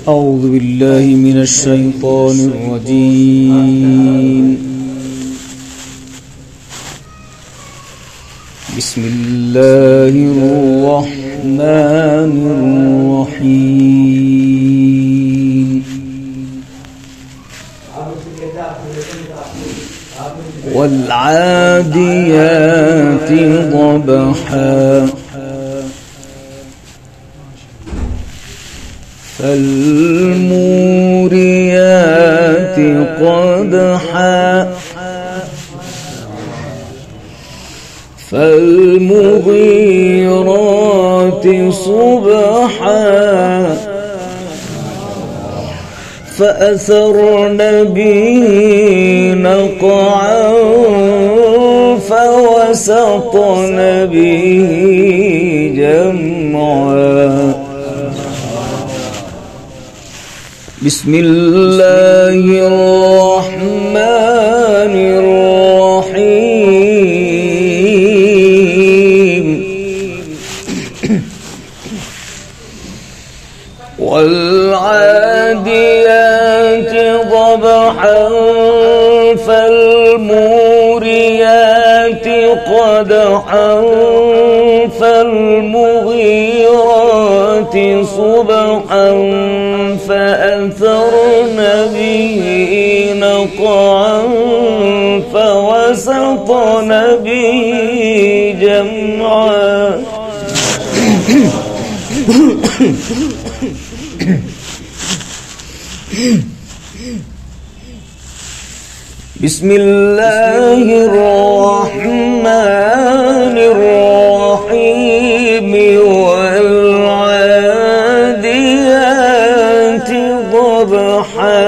أعوذ بالله من الشيطان الرجيم. بسم الله الرحمن الرحيم. والعاديات ضبحا فالموريات قدحا فالمغيرات صبحا فأثرن به نقعا فوسطن به جمعا. بسم الله الرحمن الرحيم. والعاديات ضبحا فالموريات قدحا فالمغيرات صبحا فأثرن به نقعا فوسطن به جمعا. بسم الله الرحمن الرحيم. والعاديات ضبحا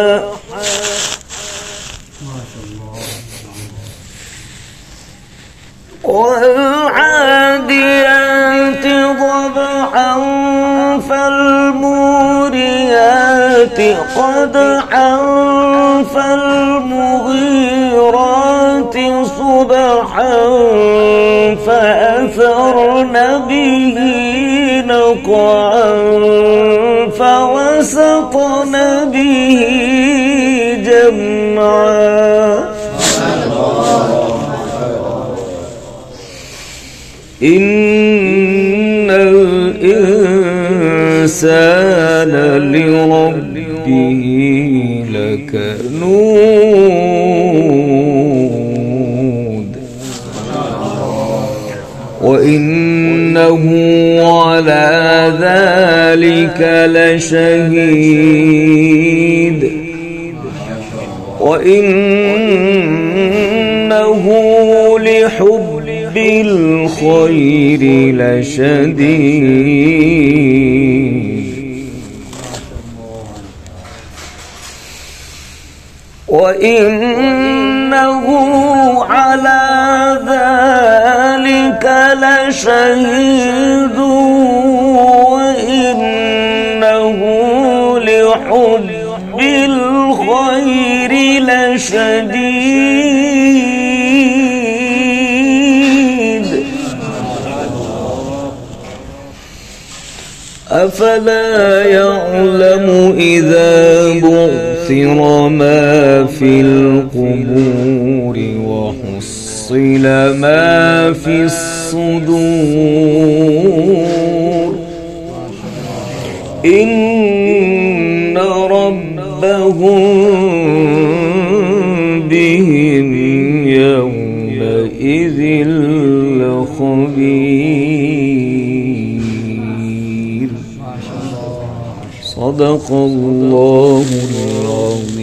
والعاديات ضبحا فالموريات قدحا فالمغيرات صبحا فأثرن به نقعا فوسطن به جمعا. إن الإنسان لربه لكنود وإنه على ذلك لشهيد وإنه لحب بالخير لشديد وإنه على ذلك لشهيد وإنه لحب الخير لشديد. أفلا يعلم إذا بعثر ما في القبور وحصل ما في الصدور إن ربهم بهم يومئذ لخبير. صدق الله العظيم.